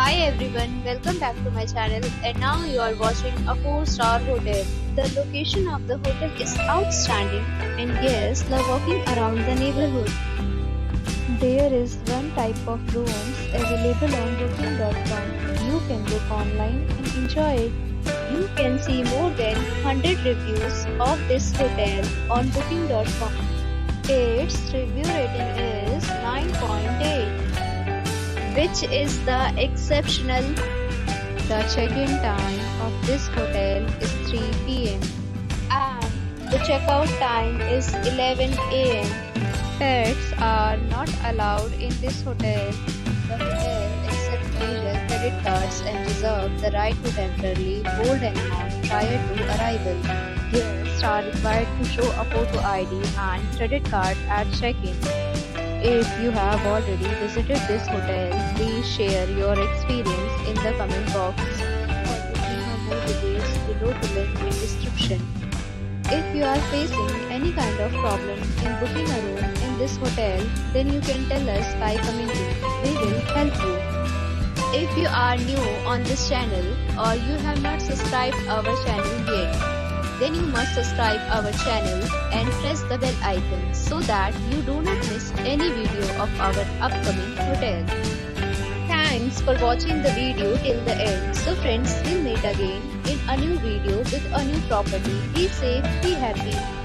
Hi everyone, welcome back to my channel and now you are watching a 4-star hotel. The location of the hotel is outstanding and guests love walking around the neighborhood. There is one type of rooms available on booking.com. You can book online and enjoy it. You can see more than 100 reviews of this hotel on booking.com. Its review rating is 9.8. which is the exceptional. The check-in time of this hotel is 3 p.m. and the checkout time is 11 a.m. Pets are not allowed in this hotel. The hotel accepts major credit cards and reserves the right to temporarily hold an amount prior to arrival. Guests are required to show a photo ID and credit card at check-in. If you have already visited this hotel, please share your experience in the comment box. For booking or more details, below the link in description. If you are facing any kind of problem in booking a room in this hotel, then you can tell us by commenting. We will help you. If you are new on this channel or you have not subscribed our channel yet, then you must subscribe our channel and press the bell icon so that you do not miss any video of our upcoming hotel. Thanks for watching the video till the end. So friends, we'll meet again in a new video with a new property. Be safe, be happy.